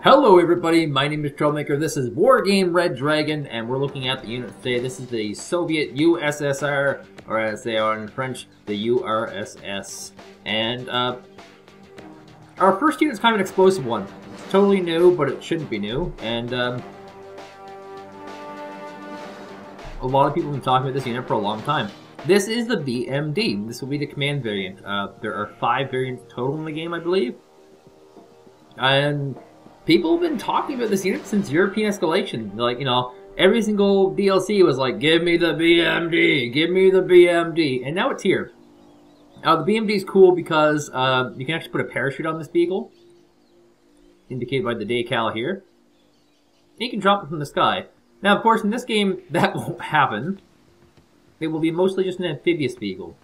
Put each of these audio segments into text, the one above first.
Hello everybody, my name is Troublmaker, this is Wargame Red Dragon, and we're looking at the unit today. This is the Soviet USSR, or as they are in French, the URSS. And our first unit is kind of an explosive one. It's totally new, but it shouldn't be new. And a lot of people have been talking about this unit for a long time. This is the BMD. This will be the command variant. There are 5 variants total in the game, I believe. And people have been talking about this unit since European Escalation. Like, you know, every single DLC was like, give me the BMD, give me the BMD. And now it's here. The BMD is cool because you can actually put a parachute on this vehicle, indicated by the decal here. And you can drop it from the sky. Now, of course, in this game, that won't happen. It will be mostly just an amphibious vehicle.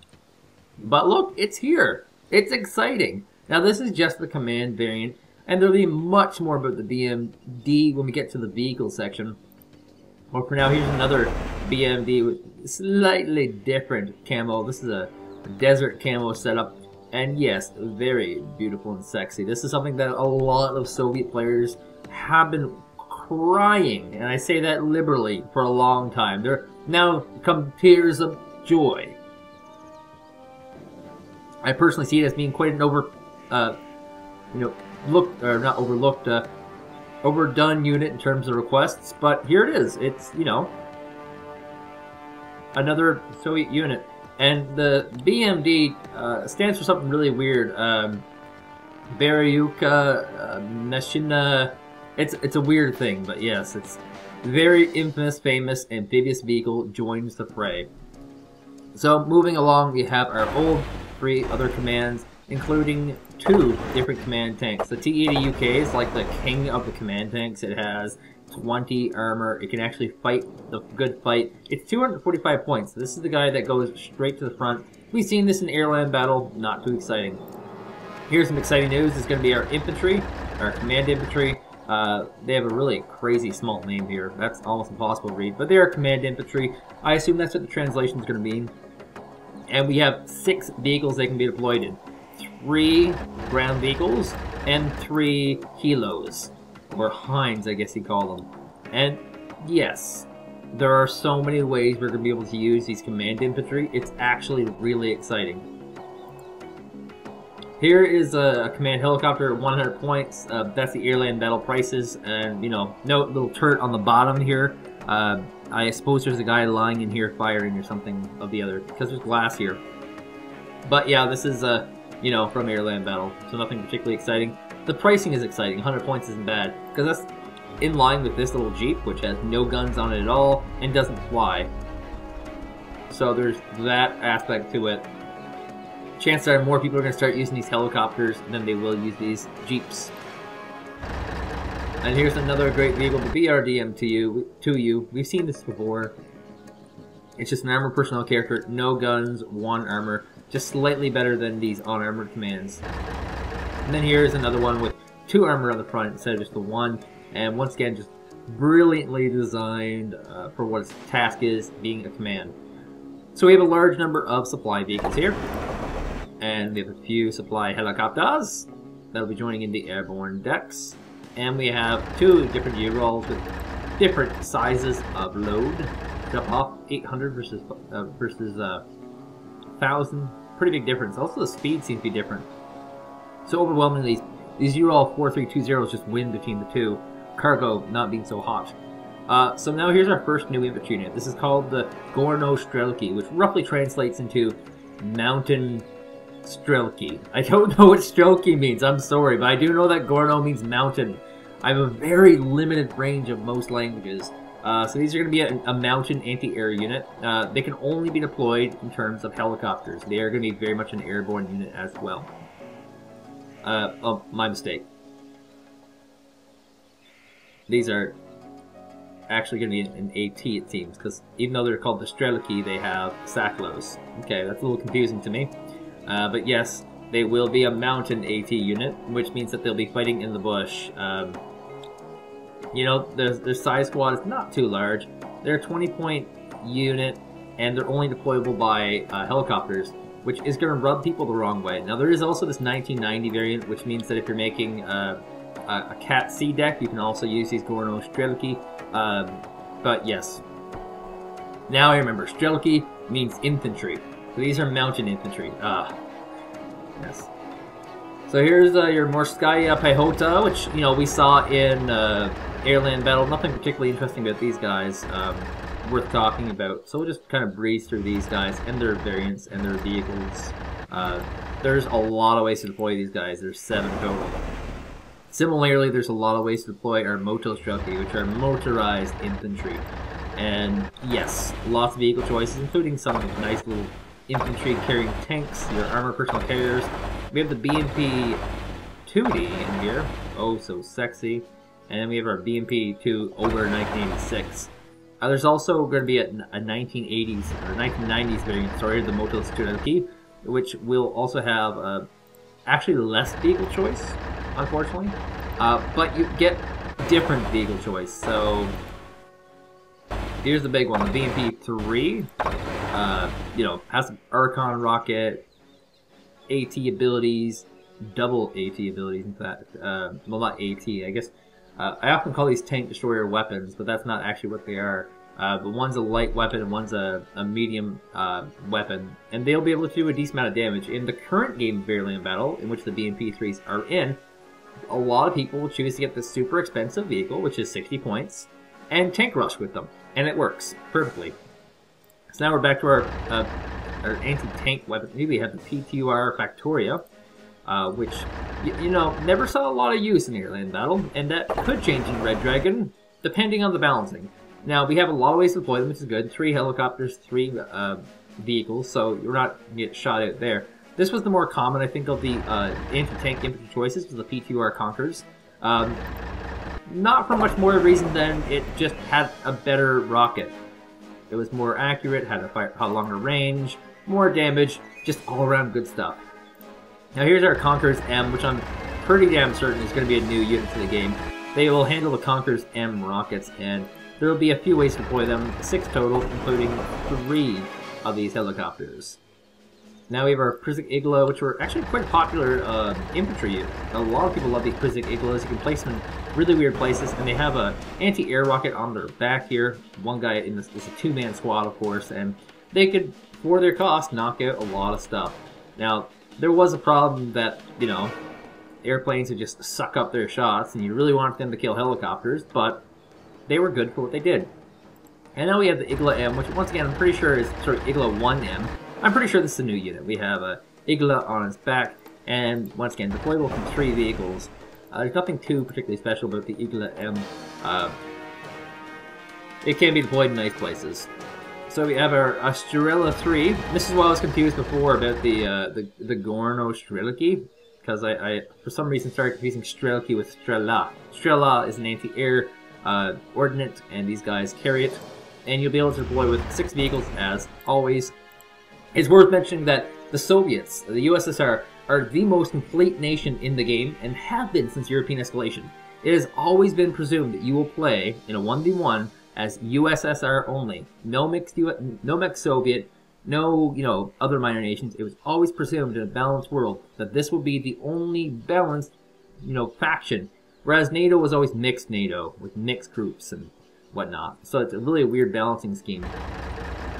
But look, it's here. It's exciting. Now, this is just the command variant. And there'll be much more about the BMD when we get to the vehicle section. But for now, here's another BMD with slightly different camo. This is a desert camo setup. And yes, very beautiful and sexy. This is something that a lot of Soviet players have been crying, and I say that liberally, for a long time. They're now come tears of joy. I personally see it as being quite an overdone unit in terms of requests, but here it is. It's, you know, another Soviet unit. And the BMD stands for something really weird. Beryuka, Nashina. It's a weird thing, but yes, it's very infamous, famous amphibious vehicle joins the fray. So moving along, we have our old 3 other commands, including 2 different command tanks. The T-80 UK is like the king of the command tanks. It has 20 armor. It can actually fight the good fight. It's 245 points. This is the guy that goes straight to the front. We've seen this in airland battle. Not too exciting. Here's some exciting news. It's going to be our infantry, our command infantry. They have a really crazy small name here. That's almost impossible to read. But they are command infantry. I assume that's what the translation is going to mean. And we have 6 vehicles they can be deployed in. 3 ground vehicles and 3 helos, or Hinds, I guess you call them. And yes, there are so many ways we're going to be able to use these command infantry. It's actually really exciting. Here is a command helicopter, 100 points. That's the airland battle prices, and you know, note little turret on the bottom here. I suppose there's a guy lying in here firing or something of the other, because there's glass here. But yeah, this is you know, from airland battle, so nothing particularly exciting. The pricing is exciting. 100 points isn't bad, because that's in line with this little Jeep, which has no guns on it at all and doesn't fly. So there's that aspect to it. Chances are more people are going to start using these helicopters than they will use these Jeeps. And here's another great vehicle, the BRDM to you. We've seen this before. It's just an armored personnel character, no guns, 1 armor. Just slightly better than these unarmored commands. And then here's another one with 2 armor on the front instead of just the 1. And once again, just brilliantly designed for what its task is, being a command. So we have a large number of supply vehicles here. And we have a few supply helicopters that'll be joining in the airborne decks. And we have 2 different U-rolls with different sizes of load. Jump off 800 versus 1,000. Pretty big difference. Also, the speed seems to be different. So overwhelmingly, these U-roll 4320s just win between the 2. Cargo not being so hot. So now here's our first new infantry unit. This is called the Gorno Strelki, which roughly translates into Mountain Strelki. I don't know what Strelki means, I'm sorry, but I do know that Gorno means mountain. I have a very limited range of most languages. So these are going to be a mountain anti-air unit. They can only be deployed in terms of helicopters. They are going to be very much an airborne unit as well. Oh, my mistake. These are actually going to be an AT, it seems, because even though they're called the Strelki, they have Saklos. Okay, that's a little confusing to me. But yes, they will be a mountain AT unit, which means that they'll be fighting in the bush. You know, their size squad is not too large. They're a 20-point unit, and they're only deployable by helicopters, which is going to rub people the wrong way. Now, there is also this 1990 variant, which means that if you're making a Cat C deck, you can also use these Gorno Strelki. But yes. Now I remember, Strelki means infantry. So these are mountain infantry. Yes. So here's your Morskaya Pehota, which, you know, we saw in Airland Battle. Nothing particularly interesting about these guys worth talking about. So we'll just kind of breeze through these guys and their variants and their vehicles. There's a lot of ways to deploy these guys. There's 7 total. Similarly, there's a lot of ways to deploy our Motostrelki, which are motorized infantry. And yes, lots of vehicle choices, including some nice little infantry carrying tanks, your armored personal carriers. We have the BMP 2D in here, oh so sexy. And then we have our BMP 2 over 1986. There's also going to be a 1980s or 1990s variant, sorry, the Motostrelki, which will also have actually less vehicle choice, unfortunately. But you get different vehicle choice. So here's the big one, the BMP 3. You know, has some Recon rocket, AT abilities, double AT abilities in fact. Well, not AT, I guess. I often call these tank destroyer weapons, but that's not actually what they are. But one's a light weapon and one's a medium weapon, and they'll be able to do a decent amount of damage. In the current game of Airland Battle, in which the BMP-3s are in, a lot of people will choose to get this super expensive vehicle, which is 60 points, and tank rush with them, and it works perfectly. So now we're back to our anti-tank weapon. Here we have the PTUR Factoria, which, you know, never saw a lot of use in Airland Battle, and that could change in Red Dragon, depending on the balancing. Now, we have a lot of ways to deploy them, which is good. 3 helicopters, 3 vehicles, so you're not going to get shot out there. This was the more common, I think, of the anti-tank infantry choices, was the PTUR Conquerors. Not for much more reason than it just had a better rocket. It was more accurate, had a longer range, more damage, just all-around good stuff. Now here's our Conquerors M, which I'm pretty damn certain is going to be a new unit to the game. They will handle the Conquerors M rockets, and there will be a few ways to deploy them, 6 total, including 3 of these helicopters. Now we have our Prizik Igla, which were actually quite popular infantry unit. A lot of people love these Prizik Iglas. You can place them in really weird places, and they have a anti-air rocket on their back here. One guy in this is a 2-man squad, of course, and they could, for their cost, knock out a lot of stuff. Now, there was a problem that, you know, airplanes would just suck up their shots, and you really wanted them to kill helicopters, but they were good for what they did. And now we have the Igla M, which once again I'm pretty sure is sort of Igla 1M. I'm pretty sure this is a new unit. We have a Igla on its back, and once again, deployable from 3 vehicles. There's nothing too particularly special about the Igla M. It can be deployed in nice places. So we have our Strela 3. This is why I was confused before about the Gorno Strelki, because I for some reason started confusing Strelki with Strela. Strela is an anti-air ordnance, and these guys carry it, and you'll be able to deploy with 6 vehicles as always. It's worth mentioning that the Soviets, the USSR, are the most complete nation in the game and have been since European escalation. It has always been presumed that you will play in a 1v1 as USSR only. No mixed Soviet, no other minor nations. It was always presumed in a balanced world that this would be the only balanced faction. Whereas NATO was always mixed NATO with mixed groups and whatnot. So it's a really weird balancing scheme.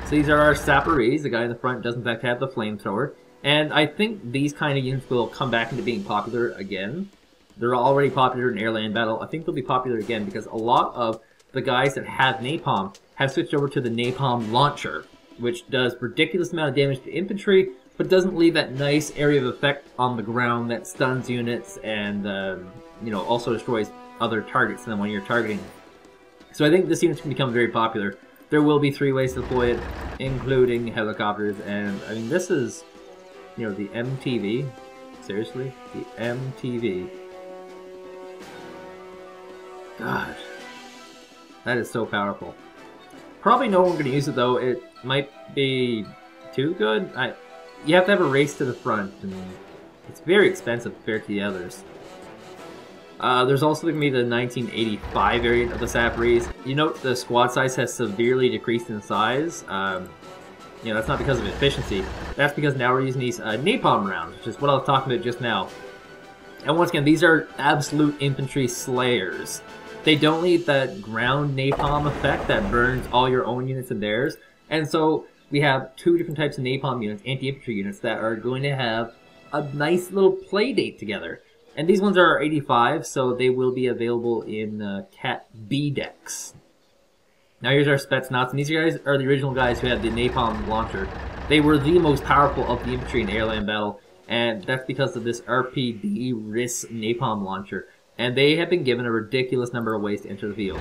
So these are our Sapperies. The guy in the front does in fact have the flamethrower. And I think these kind of units will come back into being popular again. They're already popular in Airland Battle. I think they'll be popular again because a lot of the guys that have napalm have switched over to the napalm launcher, which does ridiculous amount of damage to infantry, but doesn't leave that nice area of effect on the ground that stuns units and also destroys other targets than when you're targeting. So I think this unit's going to become very popular. There will be 3 ways to deploy it, including helicopters, and I mean this is, the MTV. Seriously, the MTV. God, that is so powerful. Probably no one going to use it though. It might be too good. You have to have a race to the front, and it's very expensive compared to the others. There's also going to be the 1985 variant of the Sapperies. You note the squad size has severely decreased in size. That's not because of efficiency. That's because now we're using these napalm rounds, which is what I was talking about just now. And once again, these are absolute infantry slayers. They don't need that ground napalm effect that burns all your own units and theirs. And so we have two different types of napalm units, anti-infantry units, that are going to have a nice little play date together. And these ones are 85, so they will be available in Cat B decks. Now here's our Spetsnaz, and these guys are the original guys who had the napalm launcher. They were the most powerful of the infantry in air-land battle, and that's because of this RPD RIS napalm launcher. And they have been given a ridiculous number of ways to enter the field.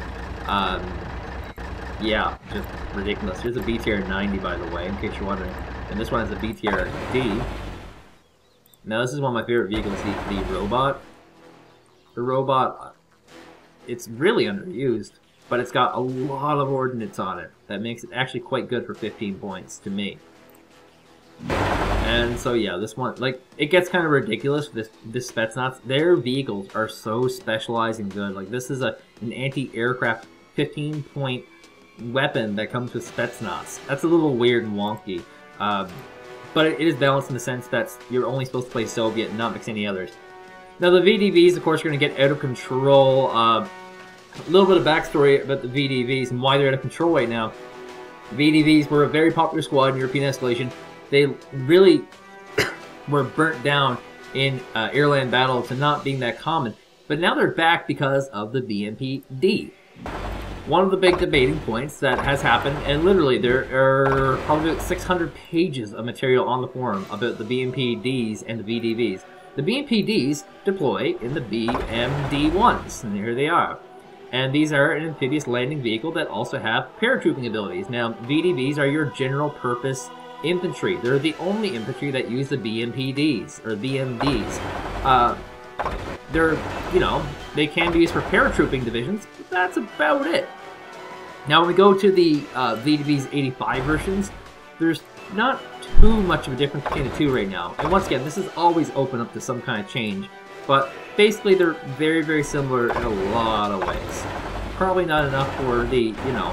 Yeah, just ridiculous. Here's a BTR 90, by the way, in case you're wondering. And this one has a BTR D. Now this is one of my favorite vehicles, the robot. The robot, it's really underused, but it's got a lot of ordnance on it. That makes it actually quite good for 15 points to me. And so yeah, this one, like, it gets kind of ridiculous, this Spetsnaz. Their vehicles are so specialized and good. Like, this is an anti-aircraft 15-point weapon that comes with Spetsnaz. That's a little weird and wonky. But it is balanced in the sense that you're only supposed to play Soviet and not mix any others. Now the VDVs, of course, are going to get out of control. A little bit of backstory about the VDVs and why they're out of control right now. VDVs were a very popular squad in European escalation. They really were burnt down in airland battle to not being that common. But now they're back because of the BMP-D. One of the big debating points that has happened, and literally there are probably about 600 pages of material on the forum about the BMP-Ds and the VDVs. The BMP-Ds deploy in the BMD-1s, and here they are. And these are an amphibious landing vehicle that also have paratrooping abilities. Now, VDVs are your general purpose infantry. They're the only infantry that use the BMP-Ds, or BMDs. They're, you know, they can be used for paratrooping divisions, but that's about it. Now, when we go to the VDV's 85 versions, there's not too much of a difference between the two right now. And once again, this is always open up to some kind of change, but basically they're very, very similar in a lot of ways. Probably not enough for the, you know,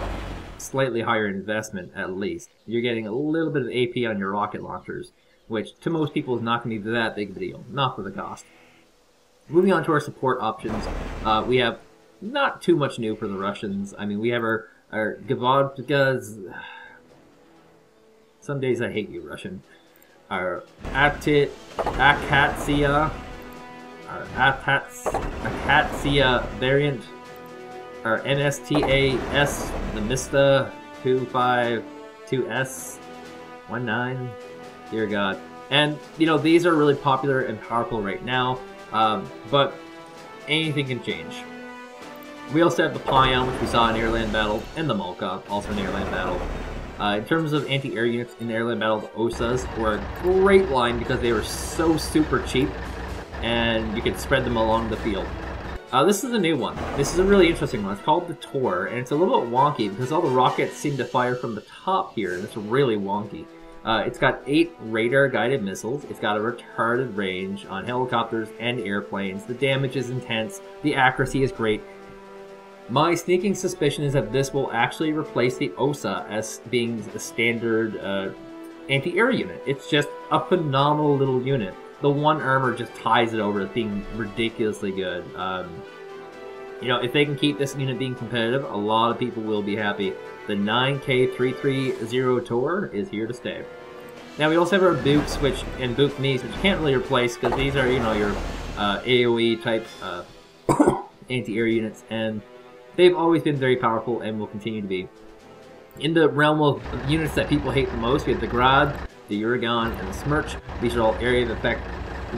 slightly higher investment, at least. You're getting a little bit of AP on your rocket launchers, which to most people is not going to be that big of a deal, not for the cost. Moving on to our support options, we have not too much new for the Russians. I mean, we have our Gavodkas. Some days I hate you, Russian. Our Akatsiya, our Akatsiya variant, our NSTAS, the Mista 252S19. Dear God. And, you know, these are really popular and powerful right now, but anything can change. We also have the Pion, which we saw in airland battle, and the Molka, also in airland battle. In terms of anti-air units in airland battle, the OSAs were a great line because they were so super cheap, and you could spread them along the field. This is a new one. This is a really interesting one. It's called the Tor, and it's a little bit wonky because all the rockets seem to fire from the top here, and it's really wonky. It's got 8 radar-guided missiles. It's got a retarded range on helicopters and airplanes. The damage is intense. The accuracy is great. My sneaking suspicion is that this will actually replace the OSA as being a standard anti-air unit. It's just a phenomenal little unit. The one armor just ties it over as being ridiculously good. You know, if they can keep this unit being competitive, a lot of people will be happy. The 9K330 Tor is here to stay. Now we also have our Bukes and Buk Mies, which you can't really replace because these are, you know, your AoE type anti-air units, and they've always been very powerful and will continue to be. In the realm of units that people hate the most, we have the Grad, the Uragan, and the Smerch. These are all area of effect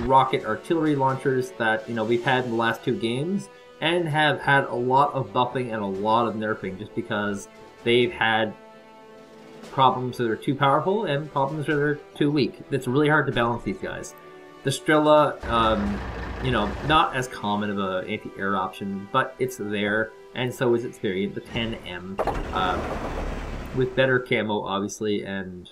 rocket artillery launchers that, you know, we've had in the last 2 games and have had a lot of buffing and a lot of nerfing just because they've had problems that are too powerful and problems that are too weak. It's really hard to balance these guys. The Strela, you know, not as common of an anti-air option, but it's there, and so is its variant, the 10M, with better camo, obviously, and,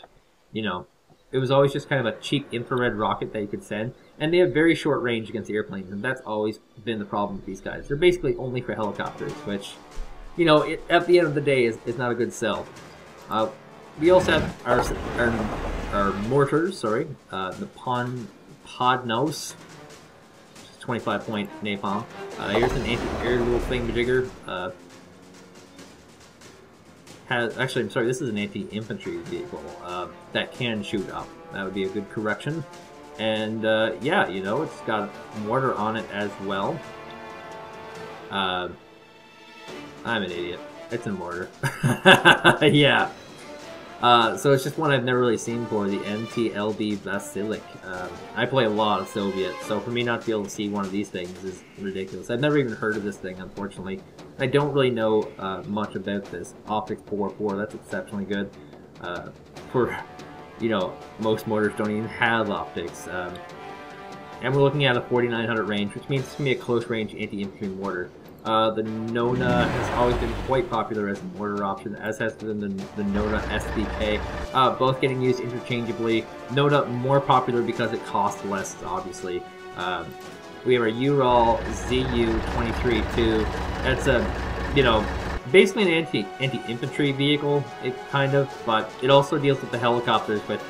you know, it was always just kind of a cheap infrared rocket that you could send, and they have very short range against airplanes, and that's always been the problem with these guys. They're basically only for helicopters, which, you know, at the end of the day is not a good sell. We also have our mortars, sorry, the Podnos. 25-point napalm. Here's an anti-air little thingamajigger. Actually, I'm sorry, this is an anti-infantry vehicle that can shoot up. That would be a good correction. And yeah, you know, it's got mortar on it as well. I'm an idiot. It's a mortar. Yeah. So it's just one I've never really seen before, the MTLB Vasilic. I play a lot of Soviet, so for me not to be able to see one of these things is ridiculous. I've never even heard of this thing, unfortunately. I don't really know much about this. Optics 4.4, that's exceptionally good. For, you know, most mortars don't even have optics. And we're looking at a 4900 range, which means it's going to be a close-range anti-infantry mortar. The Nona has always been quite popular as a mortar option, as has been the Nona SBK, both getting used interchangeably. Nona more popular because it costs less, obviously. We have our Ural ZU-23-2. That's a, you know, basically an anti-infantry vehicle, kind of, but it also deals with the helicopters with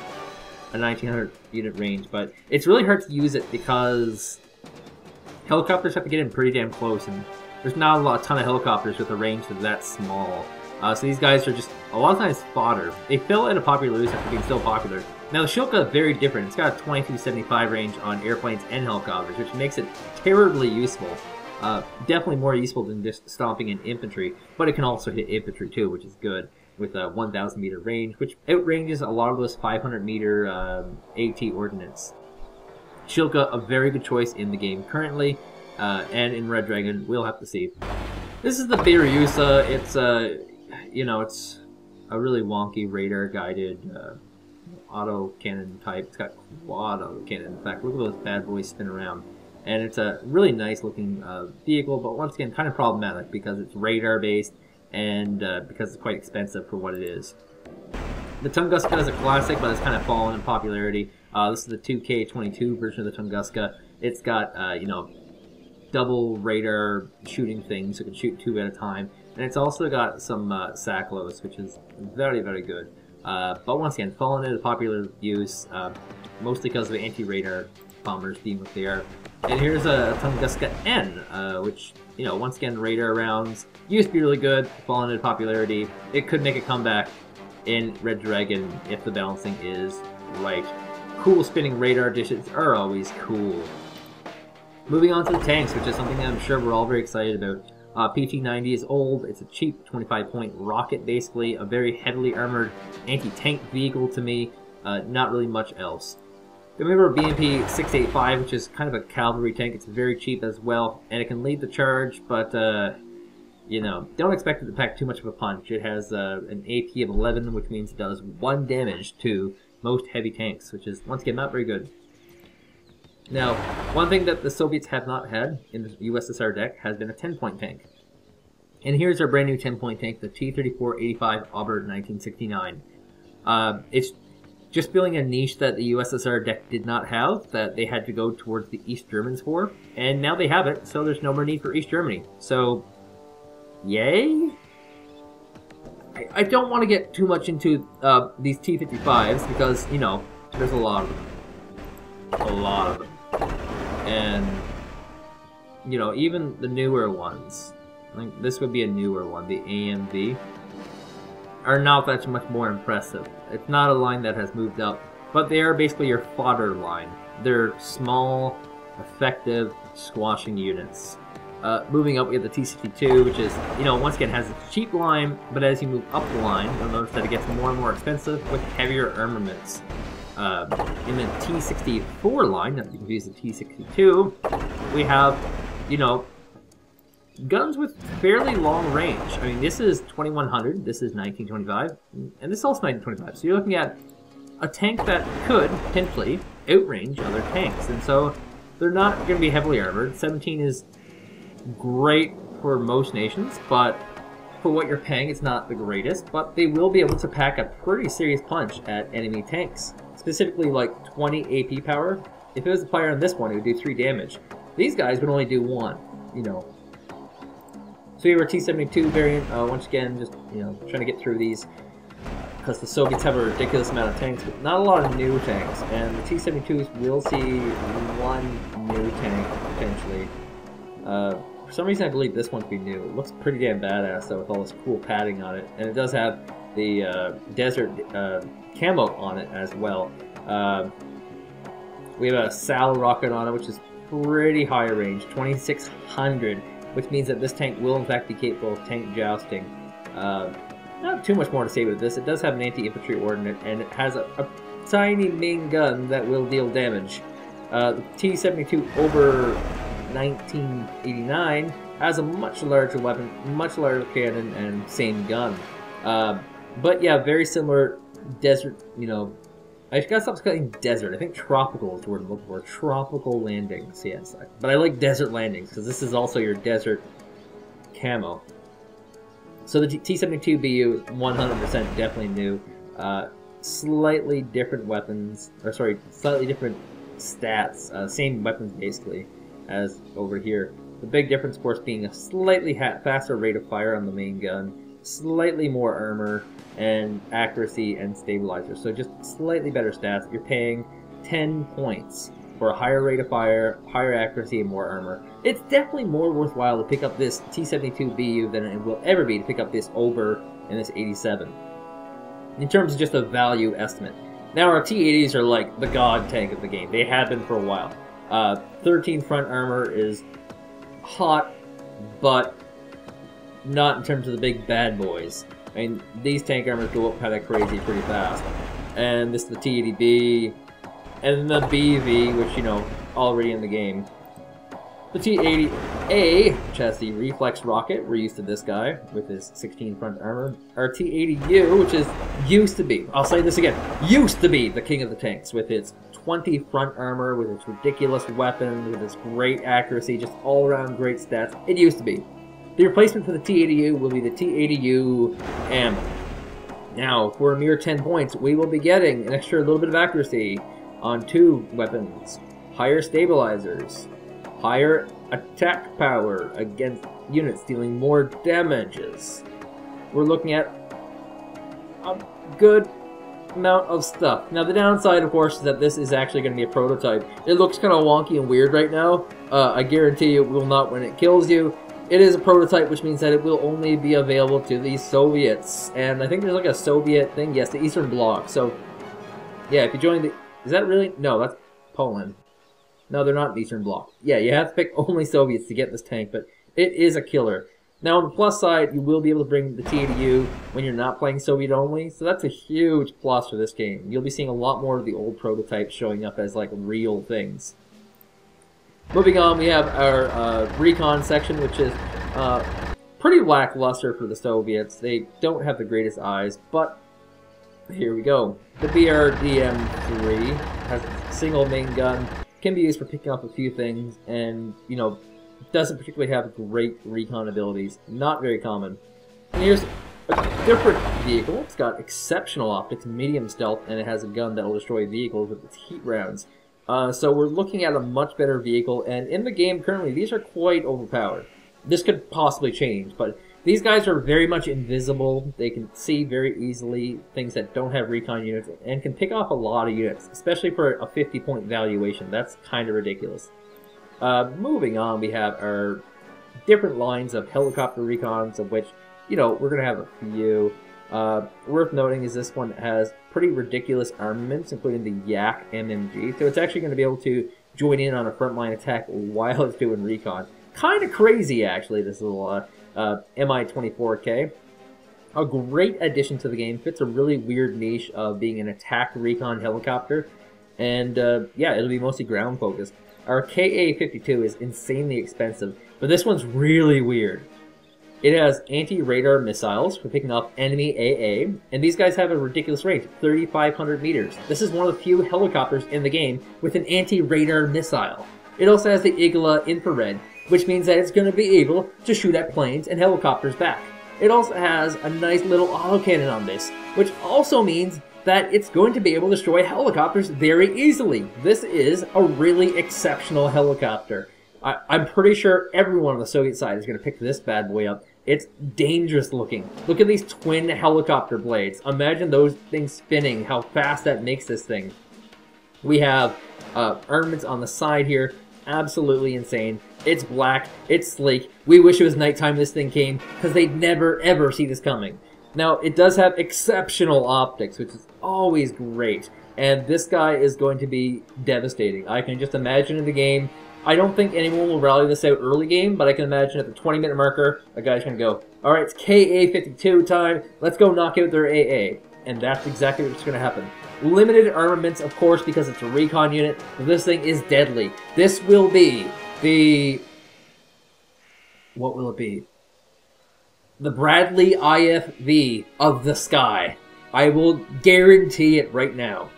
a 1900 unit range. But it's really hard to use it because helicopters have to get in pretty damn close, and there's not a ton of helicopters with a range that small. So these guys are just, a lot of times, fodder. They fill at a popular use after being so popular. Now the Shilka is very different. It's got a 2275 range on airplanes and helicopters, which makes it terribly useful. Definitely more useful than just stomping in infantry, but it can also hit infantry too, which is good, with a 1,000 meter range, which outranges a lot of those 500 meter AT ordnance. Shilka, a very good choice in the game currently. And in Red Dragon, we'll have to see. This is the Biryusa. It's you know, it's a really wonky radar-guided auto cannon type. It's got quad auto cannon. In fact, look at those bad boys spin around. And it's a really nice-looking vehicle, but once again, kind of problematic because it's radar-based and because it's quite expensive for what it is. The Tunguska is a classic, but it's kind of fallen in popularity. This is the 2K22 version of the Tunguska. It's got you know, double radar shooting things, so it can shoot 2 at a time, and it's also got some SACLOs, which is very, very good. But once again, fallen into popular use, mostly because of anti-radar bombers being what they are. And here's a Tunguska N, which, you know, once again, radar rounds used to be really good, fallen into popularity. It could make a comeback in Red Dragon if the balancing is right. Cool spinning radar dishes are always cool. Moving on to the tanks, which is something that I'm sure we're all very excited about. PT-90 is old. It's a cheap 25-point rocket, basically. A very heavily armored anti-tank vehicle to me. Not really much else. Then we have our BMP-685, which is kind of a cavalry tank. It's very cheap as well, and it can lead the charge, but, you know, don't expect it to pack too much of a punch. It has an AP of 11, which means it does 1 damage to most heavy tanks, which is, once again, not very good. Now, one thing that the Soviets have not had in the USSR deck has been a 10-point tank. And here's our brand new 10-point tank, the T-34-85 Aubert 1969. It's just filling a niche that the USSR deck did not have, that they had to go towards the East Germans for. And now they have it, so there's no more need for East Germany. So, yay? I don't want to get too much into these T-55s because, you know, there's a lot of them. A lot of them. And, you know, even the newer ones, like this would be a newer one, the AMV, are not that much more impressive. It's not a line that has moved up, but they are basically your fodder line. They're small, effective, squashing units. Moving up, we have the T-62, which is, you know, once again has a cheap line, but as you move up the line, you'll notice that it gets more and more expensive with heavier armaments. In the T-64 line, not to confuse the T-62, we have, you know, guns with fairly long range. I mean, this is 2100, this is 1925, and this is also 1925. So you're looking at a tank that could potentially outrange other tanks, and so they're not going to be heavily armored. 17 is great for most nations, but for what you're paying, it's not the greatest. But they will be able to pack a pretty serious punch at enemy tanks. Specifically, like 20 AP power. If it was a player on this one, it would do 3 damage. These guys would only do 1, you know. So we have our T-72 variant. Once again, just, you know, trying to get through these. because the Soviets have a ridiculous amount of tanks, but not a lot of new tanks. And the T-72s will see one new tank, potentially. For some reason, I believe this one to be new. It looks pretty damn badass, though, with all this cool padding on it. And it does have the desert camo on it as well. We have a Sal rocket on it, which is pretty high range, 2600, which means that this tank will, in fact, be capable of tank jousting. Not too much more to say with this. It does have an anti-infantry ordnance, and it has a tiny main gun that will deal damage. The T-72 over 1989 has a much larger weapon, much larger cannon, and same gun. But yeah, very similar desert, you know, I gotta stop saying desert. I think tropical is the word I'm looking for. Tropical landings, yes. But I like desert landings, because this is also your desert camo. So the T-72BU is 100% definitely new. Slightly different weapons, or sorry, slightly different stats. Same weapons, basically, as over here. The big difference, of course, being a slightly faster rate of fire on the main gun, slightly more armor, and accuracy and stabilizer. So just slightly better stats. You're paying 10 points for a higher rate of fire, higher accuracy, and more armor. It's definitely more worthwhile to pick up this T-72BU than it will ever be to pick up this Ober and this 87. In terms of just a value estimate. Now our T-80s are like the god tank of the game. They have been for a while. 13 front armor is hot, but not in terms of the big bad boys. I mean, these tank armors go up kind of crazy pretty fast. And this is the T-80B, and the BV, which, you know, already in the game. The T-80A, which has the reflex rocket, we're used to this guy with his 16 front armor. Our T-80U, which is used to be, I'll say this again, used to be the king of the tanks with its 20 front armor, with its ridiculous weapon, with its great accuracy, just all around great stats. It used to be. The replacement for the T-80U will be the T-80U-M. Now, for a mere 10 points, we will be getting an extra little bit of accuracy on 2 weapons, higher stabilizers, higher attack power against units dealing more damages. We're looking at a good amount of stuff. Now, the downside, of course, is that this is actually going to be a prototype. It looks kind of wonky and weird right now. I guarantee you it will not when it kills you. It is a prototype, which means that it will only be available to the Soviets. And I think there's like a Soviet thing. Yes, the Eastern Bloc. So, yeah, if you join the... Is that really? No, that's Poland. No, they're not the Eastern Bloc. Yeah, you have to pick only Soviets to get this tank, but it is a killer. Now, on the plus side, you will be able to bring the T-80U when you're not playing Soviet only, so that's a huge plus for this game. You'll be seeing a lot more of the old prototypes showing up as, like, real things. Moving on, we have our Recon section, which is pretty lackluster for the Soviets. They don't have the greatest eyes, but here we go. The BRDM-3 has a single main gun, can be used for picking up a few things, and, you know, doesn't particularly have great recon abilities. Not very common. And here's a different vehicle. It's got exceptional optics, medium stealth, and it has a gun that will destroy vehicles with its heat rounds. So we're looking at a much better vehicle, and in the game currently, these are quite overpowered. This could possibly change, but these guys are very much invisible. They can see very easily things that don't have recon units, and can pick off a lot of units, especially for a 50-point valuation. That's kind of ridiculous. Moving on, we have our different lines of helicopter recons, of which, you know, we're going to have a few. Worth noting is this one has pretty ridiculous armaments, including the Yak MMG, so it's actually going to be able to join in on a frontline attack while it's doing recon. Kind of crazy, actually, this little Mi-24K. A great addition to the game, fits a really weird niche of being an attack recon helicopter, and yeah, it'll be mostly ground focused. Our Ka-52 is insanely expensive, but this one's really weird. It has anti-radar missiles for picking off enemy AA, and these guys have a ridiculous range, 3,500 meters. This is one of the few helicopters in the game with an anti-radar missile. It also has the Igla infrared, which means that it's going to be able to shoot at planes and helicopters back. It also has a nice little autocannon on this, which also means that it's going to be able to destroy helicopters very easily. This is a really exceptional helicopter. I'm pretty sure everyone on the Soviet side is going to pick this bad boy up It's dangerous looking. Look at these twin helicopter blades. Imagine those things spinning, how fast that makes this thing. We have armaments on the side here. Absolutely insane. It's black. It's sleek. We wish it was nighttime this thing came, because they'd never, ever see this coming. Now, it does have exceptional optics, which is always great. And this guy is going to be devastating. I can just imagine in the game. I don't think anyone will rally this out early game, but I can imagine at the 20-minute marker, a guy's going to go, alright, it's KA-52 time, let's go knock out their AA. And that's exactly what's going to happen. Limited armaments, of course, because it's a recon unit, but this thing is deadly. This will be the... What will it be? The Bradley IFV of the sky. I will guarantee it right now.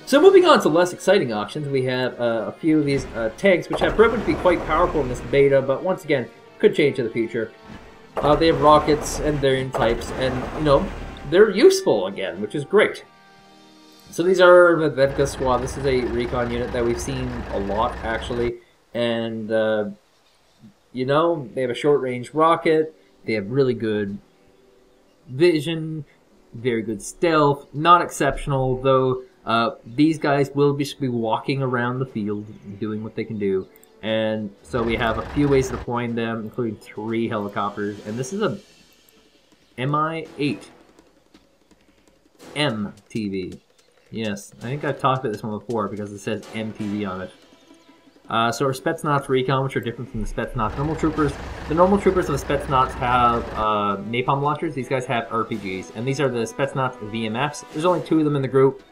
So moving on to less exciting options, we have a few of these tanks, which have proven to be quite powerful in this beta, but once again, could change in the future. They have rockets and variant types, and, you know, they're useful again, which is great. So these are the Vedka Squad. This is a recon unit that we've seen a lot, actually, and, you know, they have a short-range rocket, they have really good vision, very good stealth, not exceptional, though. These guys will be walking around the field, doing what they can do. And so we have a few ways of deploying them, including 3 helicopters. And this is a Mi-8 MTV. Yes, I think I've talked about this one before because it says MTV on it. So our Spetsnaz Recon, which are different from the Spetsnaz normal troopers. The normal troopers of the Spetsnaz have napalm launchers. These guys have RPGs. And these are the Spetsnaz VMFs. There's only 2 of them in the group.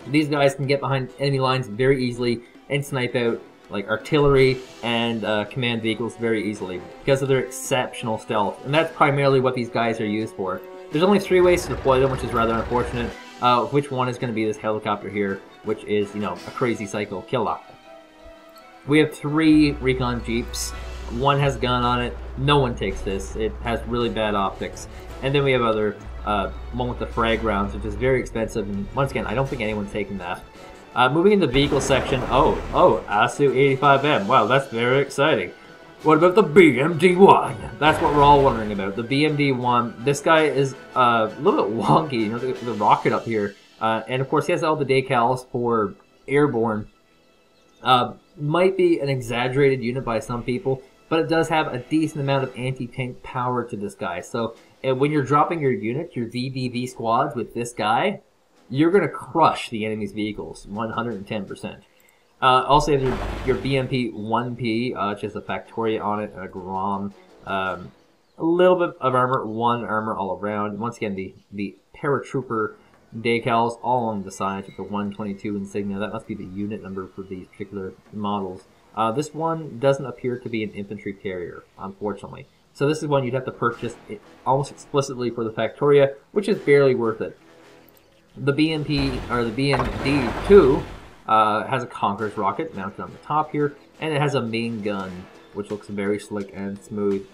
These guys can get behind enemy lines very easily and snipe out like artillery and command vehicles very easily because of their exceptional stealth. And that's primarily what these guys are used for. There's only 3 ways to deploy them, which is rather unfortunate. Which one is going to be this helicopter here, which is, you know, a crazy psycho killer. We have 3 recon jeeps. 1 has a gun on it. No one takes this. It has really bad optics. And then we have other one with the frag rounds, which is very expensive. And once again, I don't think anyone's taking that. Moving into the vehicle section. Oh, ASU-85M. Wow, that's very exciting. What about the BMD-1? That's what we're all wondering about. The BMD-1. This guy is a little bit wonky. You know, the rocket up here. And of course, he has all the decals for airborne. Might be an exaggerated unit by some people, but it does have a decent amount of anti-tank power to this guy. So when you're dropping your units, your VDV squads with this guy, you're going to crush the enemy's vehicles 110%. Also, you have your BMP-1P, which has a Factoria on it and a Grom. A little bit of armor, 1 armor all around. Once again, the paratrooper decals all on the sides with the 122 insignia. That must be the unit number for these particular models. This one doesn't appear to be an infantry carrier, unfortunately. So this is one you'd have to purchase almost explicitly for the Factoria, which is barely worth it. The BMP, or the BMD-2, has a Conqueror's rocket mounted on the top here, and it has a main gun, which looks very slick and smooth.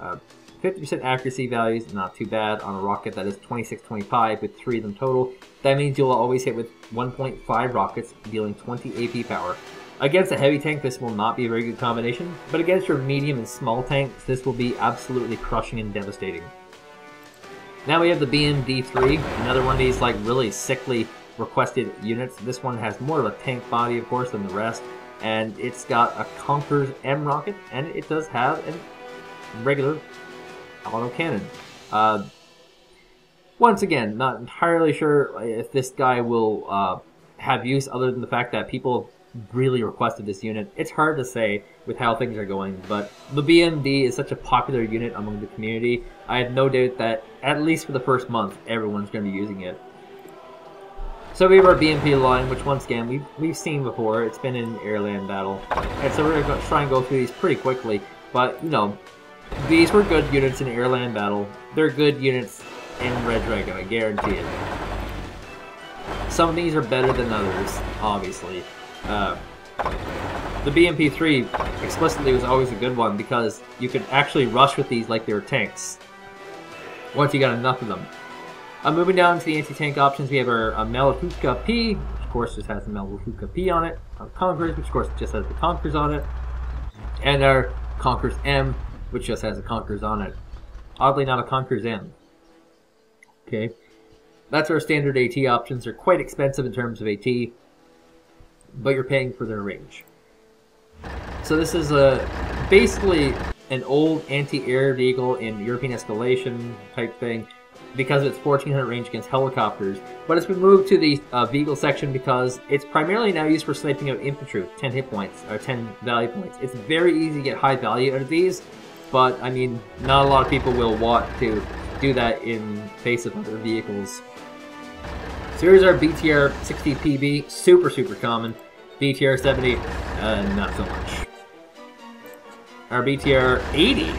50% accuracy values, not too bad on a rocket that is 26-25 with 3 of them total. That means you'll always hit with 1.5 rockets, dealing 20 AP power. Against a heavy tank, this will not be a very good combination, but against your medium and small tanks, this will be absolutely crushing and devastating. Now we have the BMD-3, another one of these like really sickly requested units. This one has more of a tank body, of course, than the rest, and it's got a Conqueror's M rocket, and it does have a regular autocannon. Once again, not entirely sure if this guy will have use other than the fact that people really requested this unit. It's hard to say with how things are going, but the BMD is such a popular unit among the community. I have no doubt that, at least for the first month, everyone's going to be using it. So we have our BMP line, which once again, we've seen before. It's been in air-land battle. And so we're going to try and go through these pretty quickly. But, you know, these were good units in air-land battle. They're good units in Red Dragon, I guarantee it. Some of these are better than others, obviously. The BMP-3 explicitly was always a good one because you could actually rush with these like they were tanks once you got enough of them. Moving down to the anti-tank options, we have our Malatuka P, which of course just has the Malatuka P on it. Our Conquerors, which of course just has the Conquerors on it. And our Conquerors M, which just has the Conquerors on it. Oddly not a Conqueror's End. Okay. That's our standard AT options. They're quite expensive in terms of AT, but you're paying for their range. So this is basically an old anti-air vehicle in European escalation type thing because of its 1400 range against helicopters. But it's been moved to the vehicle section because it's primarily now used for sniping out infantry with 10 hit points, or 10 value points. It's very easy to get high value out of these, but I mean, not a lot of people will want to do that in face of other vehicles. So here's our BTR 60 PB, super common. BTR 70, not so much. Our BTR 80.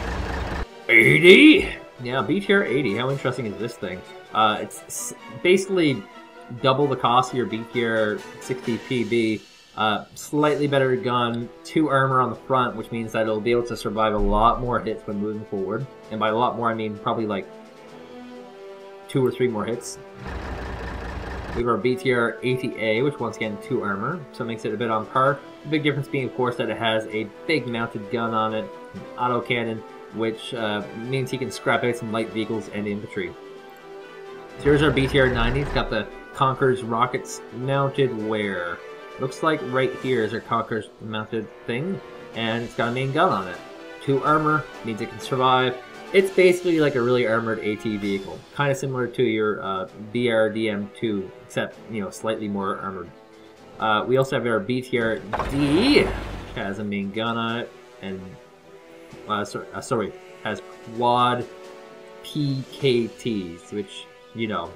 80? Yeah, BTR 80. How interesting is this thing? It's basically double the cost of your BTR 60 PB. Slightly better gun, 2 armor on the front, which means that it'll be able to survive a lot more hits when moving forward. And by a lot more, I mean probably like 2 or 3 more hits. We have our BTR 80A, which once again 2 armor, so it makes it a bit on par. The big difference being, of course, that it has a big mounted gun on it, an autocannon, which means he can scrap out some light vehicles and infantry. So here's our BTR 90. It's got the Conqueror's rockets mounted where? Looks like right here is our Conqueror's mounted thing, and it's got a main gun on it. 2 armor, means it can survive. It's basically like a really armored AT vehicle, kind of similar to your BRDM2, except, you know, slightly more armored. We also have our BTR-D, which has a main gun on it, and has quad PKTs, which, you know,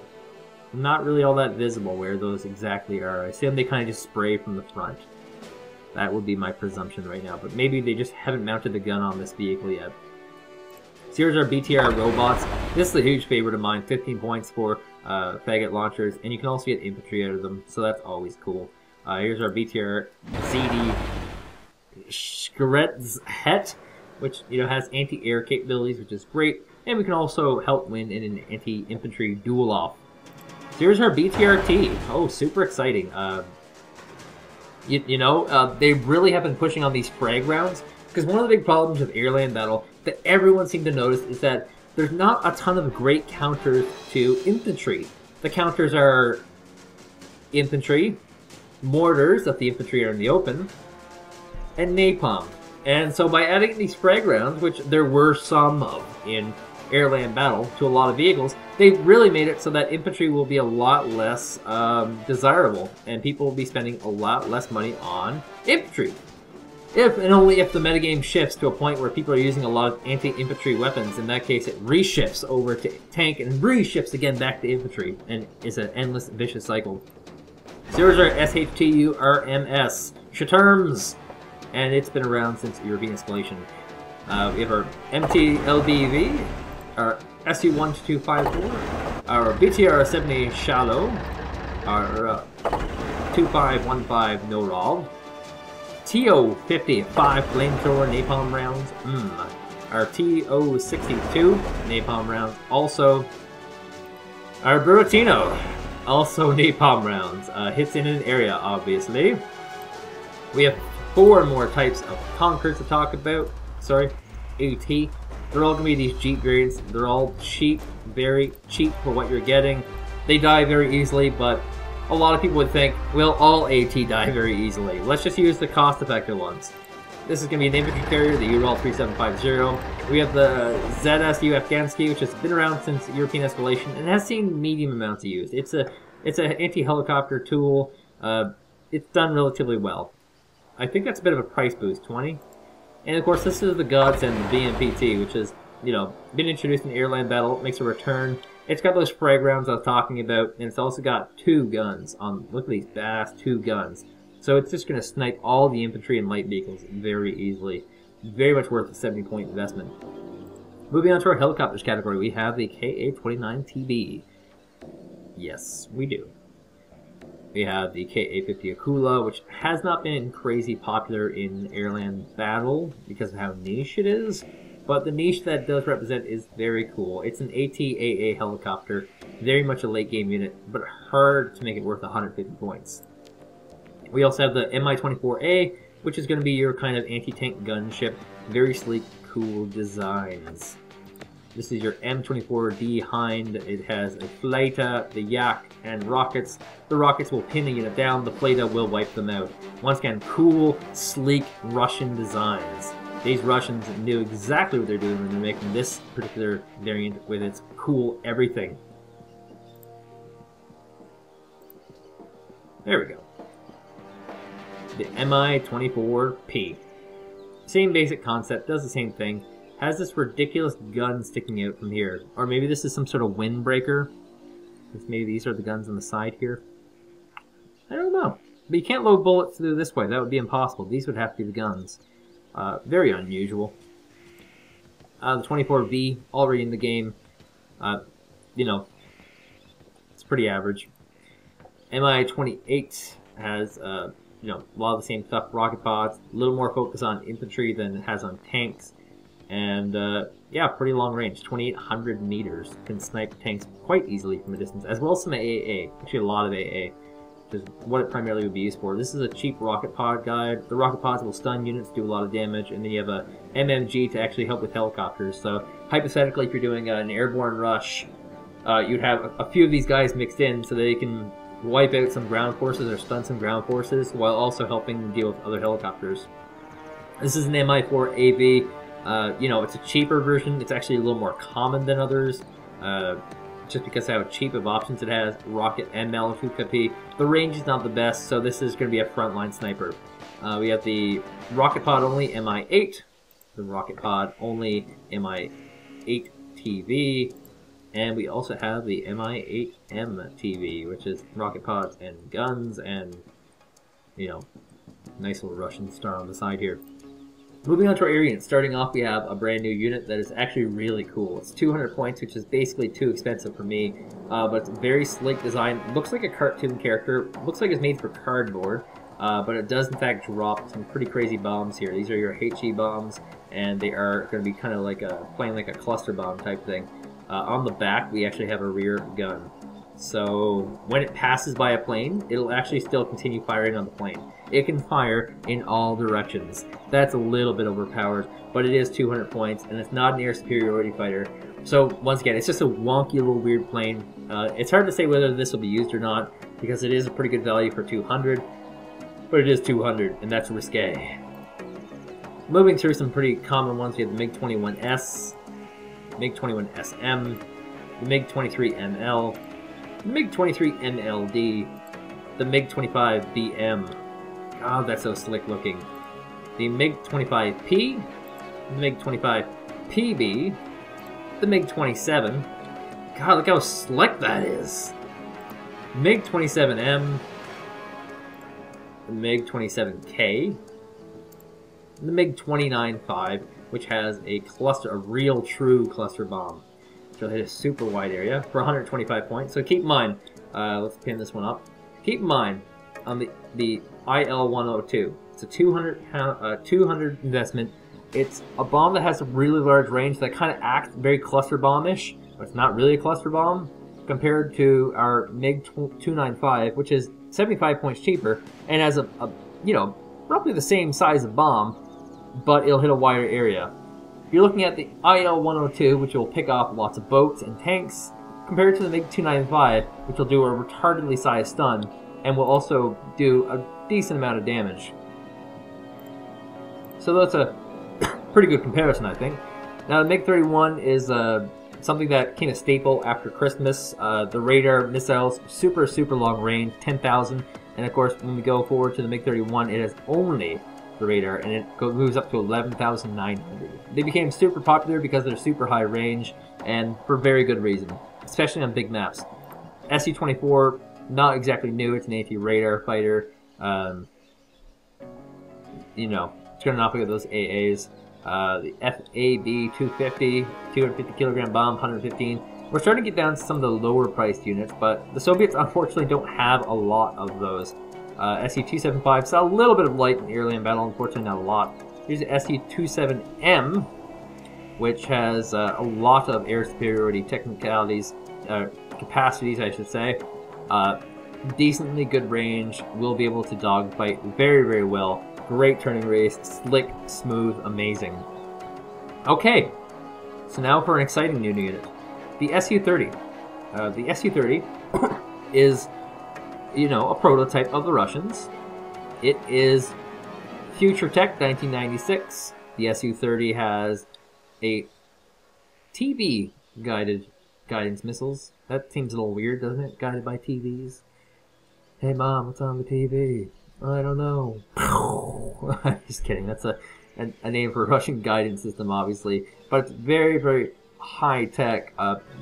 not really all that visible where those exactly are. I assume they kind of just spray from the front. That would be my presumption right now, but maybe they just haven't mounted the gun on this vehicle yet. So here's our BTR robots. This is a huge favorite of mine. 15 points for faggot launchers, and you can also get infantry out of them, so that's always cool. Here's our BTR ZD Skretz, which, you know, has anti-air capabilities, which is great, and we can also help win in an anti-infantry duel-off. So here's our BTR-T. Oh, super exciting. They really have been pushing on these frag rounds, because one of the big problems with airland battle that everyone seemed to notice is that there's not a ton of great counters to infantry. The counters are infantry, mortars if the infantry are in the open, and napalm. And so by adding these frag rounds, which there were some of in airland battle to a lot of vehicles, they really made it so that infantry will be a lot less desirable, and people will be spending a lot less money on infantry. If and only if the metagame shifts to a point where people are using a lot of anti-infantry weapons. In that case, it reshifts over to tank and reshifts again back to infantry, and it's an endless vicious cycle. So here's our SHTU RMS Shaterms, and it's been around since European escalation. We have our MTLBV, our SU-1254, our BTR-70 Shallow, our 2515 NORAL, TO-50 5 flamethrower napalm rounds, our TO-62 napalm rounds, also our Buratino, also napalm rounds, hits in an area obviously. We have 4 more types of Conquerors to talk about, AT. They're all going to be these Jeep variants. They're all cheap, very cheap for what you're getting. They die very easily, but a lot of people would think, well, all AT die very easily. Let's just use the cost-effective ones. This is going to be an infantry carrier, the Ural 3750. We have the ZSU Afghansky, which has been around since European escalation and has seen medium amounts of use. It's an anti-helicopter tool. It's done relatively well. I think that's a bit of a price boost, 20. And of course, this is the Godsend, the BMPT, which has, you know, been introduced in airland battle. It makes a return. It's got those frag rounds I was talking about, and it's also got 2 guns on. Look at these badass 2 guns. So it's just going to snipe all the infantry and light vehicles very easily. Very much worth a 70-point investment. Moving on to our helicopters category, we have the KA-29TB. Yes, we do. We have the KA-50 Akula, which has not been crazy popular in airland battle because of how niche it is. But the niche that it does represent is very cool. It's an AT-AA helicopter, very much a late game unit, but hard to make it worth 150 points. We also have the Mi-24A, which is going to be your kind of anti-tank gunship. Very sleek, cool designs. This is your M24D Hind. It has a Fleta, the Yak, and rockets. The rockets will pin a unit down. The Fleta will wipe them out. Once again, cool, sleek Russian designs. These Russians knew exactly what they're doing when they're making this particular variant with its cool everything. There we go. The Mi-24P. Same basic concept, does the same thing. Has this ridiculous gun sticking out from here. Or maybe this is some sort of windbreaker. Maybe these are the guns on the side here. I don't know. But you can't load bullets through this way. That would be impossible. These would have to be the guns. Very unusual. The 24V, already in the game. You know, it's pretty average. Mi-28 has, you know, a lot of the same stuff. Rocket pods, a little more focus on infantry than it has on tanks. And, yeah, pretty long range, 2,800 meters. Can snipe tanks quite easily from a distance, as well as some AA. Actually, a lot of AA, which is what it primarily would be used for. This is a cheap rocket pod guide. The rocket pods will stun units, do a lot of damage, and then you have a MMG to actually help with helicopters. So, hypothetically, if you're doing an airborne rush, you'd have a few of these guys mixed in so they can wipe out some ground forces or stun some ground forces while also helping deal with other helicopters. This is an Mi-4AV. You know, it's a cheaper version. It's actually a little more common than others, just because of how cheap of options it has. Rocket and Malafuka-P. The range is not the best, so this is going to be a frontline sniper. We have the rocket pod only Mi-8, the rocket pod only Mi-8TV, and we also have the Mi-8M-TV, which is rocket pods and guns and, you know, nice little Russian star on the side here. Moving on to our area unit, starting off we have a brand new unit that is actually really cool. It's 200 points, which is basically too expensive for me, but it's a very sleek design. Looks like a cartoon character, looks like it's made for cardboard, but it does in fact drop some pretty crazy bombs here. These are your HE bombs, and they are going to be kind of like playing like a cluster bomb type thing. On the back we actually have a rear gun. So when it passes by a plane, it'll actually still continue firing on the plane. It can fire in all directions. That's a little bit overpowered, but it is 200 points, and it's not an air superiority fighter. So once again, it's just a wonky little weird plane. It's hard to say whether this will be used or not, because it is a pretty good value for 200, but it is 200, and that's risque. Moving through some pretty common ones, we have the MiG-21S, MiG-21SM, the MiG-23ML, the MiG-23MLD, the MiG-25BM. God, that's so slick looking. The MiG-25P, the MiG-25PB, the MiG-27. God, look how slick that is. MiG-27M, the MiG-27K, the MiG-29-5, which has a cluster, a real true cluster bomb. So hit a super wide area for 125 points. So keep in mind, let's pin this one up. Keep in mind, on the IL-102, it's a 200 investment. It's a bomb that has a really large range that kind of acts very cluster bomb-ish, but it's not really a cluster bomb compared to our MiG-295, which is 75 points cheaper and has a you know, roughly the same size of bomb, but it'll hit a wider area. You're looking at the IL-102, which will pick off lots of boats and tanks, compared to the MiG-295, which will do a retardedly sized stun, and will also do a decent amount of damage. So that's a pretty good comparison, I think. Now, the MiG-31 is something that became a staple after Christmas. The radar missiles, super long range, 10,000, and of course, when we go forward to the MiG-31, it has only the radar, and it moves up to 11,900. They became super popular because they're super high range, and for very good reason, especially on big maps. Su-24, not exactly new, it's an anti-radar fighter. You know, it's going to knock out those AAs. The FAB-250, 250 kilogram bomb, 115. We're starting to get down to some of the lower priced units, but the Soviets unfortunately don't have a lot of those. Su-275 saw a little bit of light in airland battle, unfortunately not a lot. Here's the Su-27M, which has a lot of air superiority technicalities, capacities I should say. Decently good range, will be able to dogfight very well. Great turning radius, slick, smooth, amazing. Okay, So now for an exciting new unit, the Su-30. The Su-30 is, you know, a prototype of the Russians. It is Future Tech 1996. The Su-30 has a TV guided guidance missiles. That seems a little weird, doesn't it? Guided by TVs. Hey mom, what's on the TV? I don't know. Just kidding. That's a name for a Russian guidance system, obviously. But it's very, very high tech.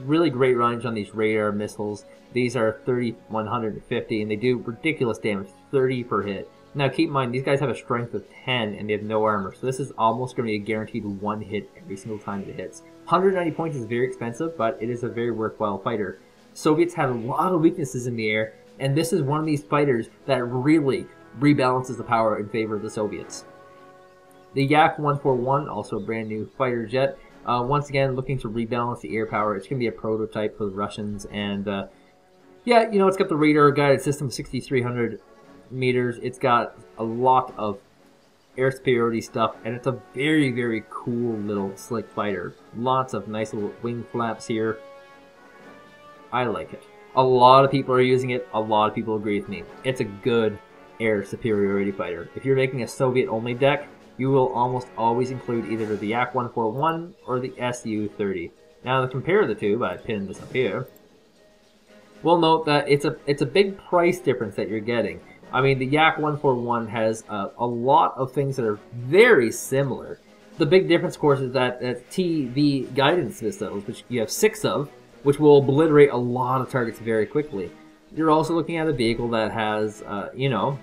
Really great range on these radar missiles. These are 30-150, and they do ridiculous damage, 30 per hit. Now keep in mind, these guys have a strength of 10, and they have no armor, so this is almost going to be a guaranteed one hit every single time it hits. 190 points is very expensive, but it is a very worthwhile fighter. Soviets have a lot of weaknesses in the air, and this is one of these fighters that really rebalances the power in favor of the Soviets. The Yak-141, also a brand new fighter jet, once again looking to rebalance the air power. It's going to be a prototype for the Russians, and yeah, you know, it's got the radar guided system, 6,300 meters. It's got a lot of air superiority stuff, and it's a very, very cool little slick fighter. Lots of nice little wing flaps here. I like it. A lot of people are using it. A lot of people agree with me. It's a good air superiority fighter. If you're making a Soviet-only deck, you will almost always include either the Yak-141 or the Su-30. Now, to compare the two, by pinning this up here, we'll note that it's a big price difference that you're getting. I mean, the Yak-141 has a lot of things that are very similar. The big difference, of course, is that TV guidance missiles, which you have 6 of, which will obliterate a lot of targets very quickly. You're also looking at a vehicle that has, you know,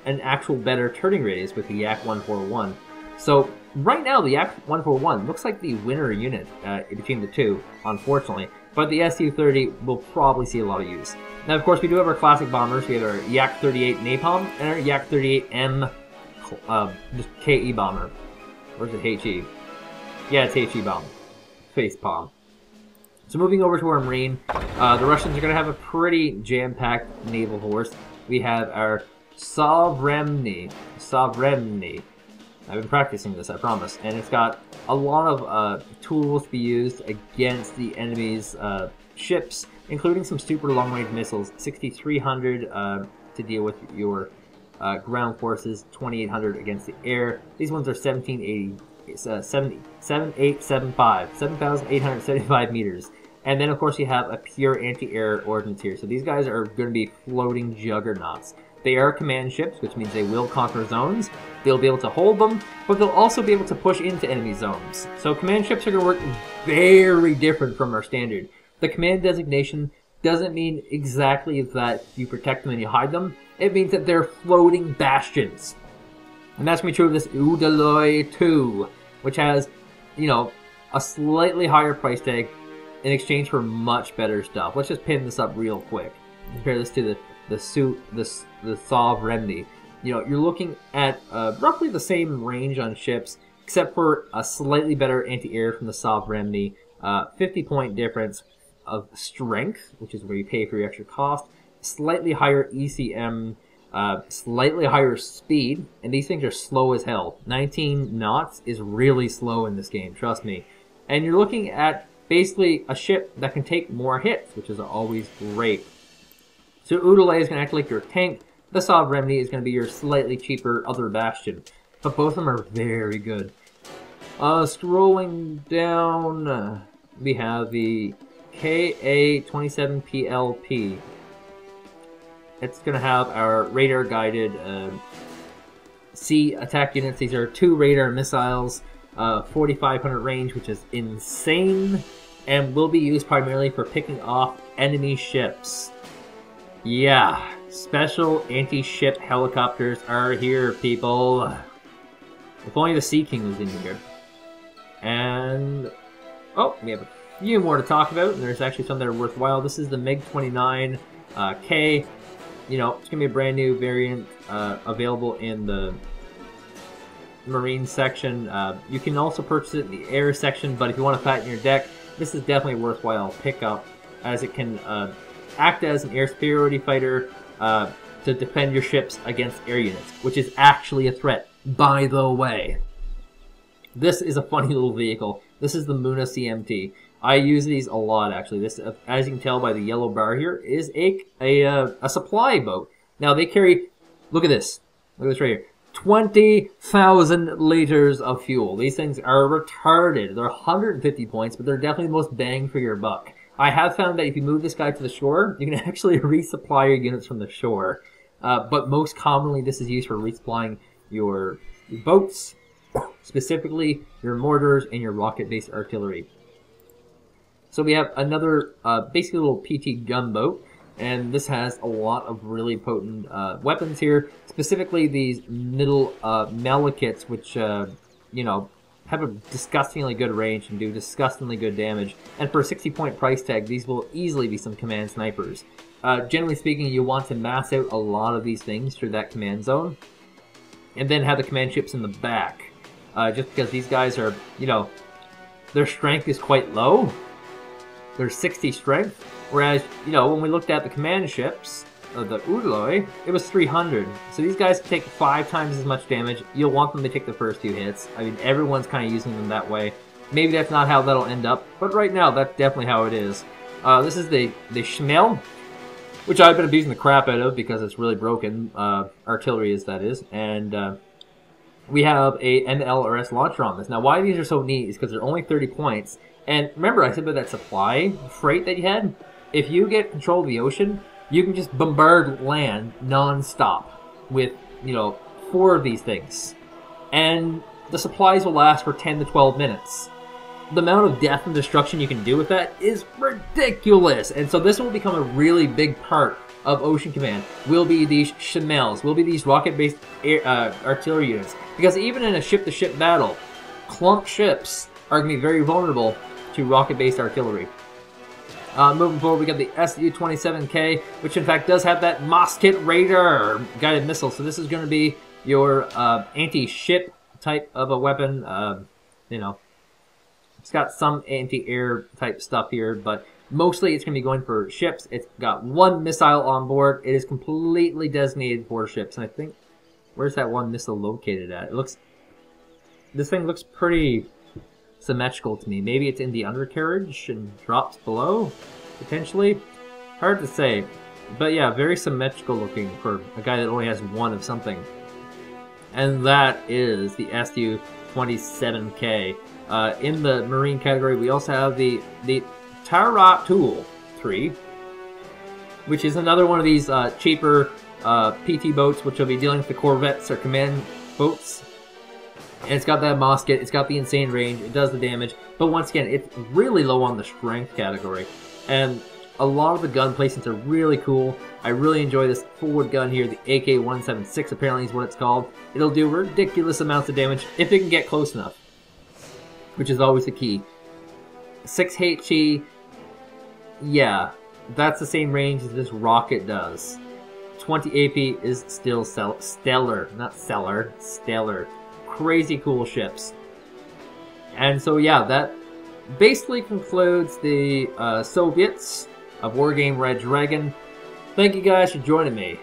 an actual better turning radius with the Yak-141. So, right now, the Yak-141 looks like the winner unit between the two, unfortunately. But the Su-30 will probably see a lot of use. Now, of course, we do have our classic bombers. We have our Yak-38 Napalm and our Yak-38M KE bomber. Or is it HE? Yeah, it's HE bomb. Face palm. So moving over to our Marine, the Russians are going to have a pretty jam-packed naval force. We have our Sovremny. I've been practicing this, I promise. And it's got a lot of tools to be used against the enemy's ships, including some super long-range missiles, 6,300 to deal with your ground forces, 2,800 against the air. These ones are 7,875 meters. And then, of course, you have a pure anti-air ordnance here. So these guys are going to be floating juggernauts. They are command ships, which means they will conquer zones. They'll be able to hold them, but they'll also be able to push into enemy zones. So command ships are going to work very different from our standard. The command designation doesn't mean exactly that you protect them and you hide them. It means that they're floating bastions. And that's going to be true of this Udaloy 2, which has, you know, a slightly higher price tag in exchange for much better stuff. Let's just pin this up real quick. Compare this to the Sovremny. You know, you're looking at roughly the same range on ships, except for a slightly better anti-air from the Sovremny. 50-point difference of strength, which is where you pay for your extra cost. Slightly higher ECM, slightly higher speed, and these things are slow as hell. 19 knots is really slow in this game, trust me. And you're looking at basically a ship that can take more hits, which is always great. So Udaloy is going to act like your tank. The Sovremny is going to be your slightly cheaper other bastion. But both of them are very good. Scrolling down, we have the KA-27PLP. It's going to have our radar-guided sea attack units. These are 2 radar missiles, 4,500 range, which is insane, and will be used primarily for picking off enemy ships. Yeah, special anti-ship helicopters are here, people. If only the Sea King was in here. And, oh, we have a few more to talk about, and there's actually some that are worthwhile. This is the MiG-29K. You know, it's going to be a brand new variant available in the Marine section. You can also purchase it in the Air section, but if you want to fatten your deck, this is definitely a worthwhile pickup, as it can act as an air superiority fighter to defend your ships against air units, which is actually a threat, by the way. This is a funny little vehicle. This is the Muna CMT. I use these a lot, actually. This, as you can tell by the yellow bar here, is a supply boat. Now, they carry, look at this. Look at this right here. 20,000 liters of fuel. These things are retarded. They're 150 points, but they're definitely the most bang for your buck. I have found that if you move this guy to the shore, you can actually resupply your units from the shore. But most commonly, this is used for resupplying your boats, specifically your mortars and your rocket-based artillery. So we have another, basically a little PT gunboat. And this has a lot of really potent weapons here. Specifically these middle Malekiths, which, you know, have a disgustingly good range and do disgustingly good damage. And for a 60-point price tag, these will easily be some command snipers. Generally speaking, you want to mass out a lot of these things through that command zone. And then have the command ships in the back. Just because these guys are, you know, their strength is quite low. They're 60 strength. Whereas, you know, when we looked at the command ships, the Udaloy, it was 300. So these guys take 5 times as much damage. You'll want them to take the first 2 hits. I mean, everyone's kind of using them that way. Maybe that's not how that'll end up, but right now, that's definitely how it is. This is the Schmel, which I've been abusing the crap out of because it's really broken. Artillery is, that is. And we have a MLRS launcher on this. Now, why these are so neat is because they're only 30 points. And remember I said about that supply freight that you had? If you get control of the ocean, you can just bombard land non-stop with, you know, 4 of these things. And the supplies will last for 10 to 12 minutes. The amount of death and destruction you can do with that is ridiculous. And so this will become a really big part of Ocean Command. Will be these Schmels, will be these rocket-based artillery units. Because even in a ship-to-ship battle, clump ships are going to be very vulnerable to rocket-based artillery. Moving forward, we got the SU-27K, which in fact does have that Mosquet Raider guided missile. So this is going to be your anti-ship type of a weapon. You know, it's got some anti-air type stuff here, but mostly it's going to be going for ships. It's got 1 missile on board. It is completely designated for ships. And I think, where's that 1 missile located at? It looks, this thing looks pretty symmetrical to me. Maybe it's in the undercarriage and drops below, potentially. Hard to say. But yeah, very symmetrical looking for a guy that only has 1 of something. And that is the SU-27K. In the Marine category, we also have the Taratul 3, which is another one of these cheaper PT boats, which will be dealing with the corvettes or command boats. And it's got that Mosquet, it's got the insane range, it does the damage, but once again, it's really low on the strength category. And a lot of the gun placements are really cool. I really enjoy this forward gun here, the AK-176 apparently is what it's called. It'll do ridiculous amounts of damage if it can get close enough, which is always the key. 6 HE, yeah, that's the same range as this rocket does. 20 AP is still stellar, not stellar, stellar. Crazy cool ships. And so yeah, that basically concludes the Soviets of Wargame Red Dragon. Thank you guys for joining me.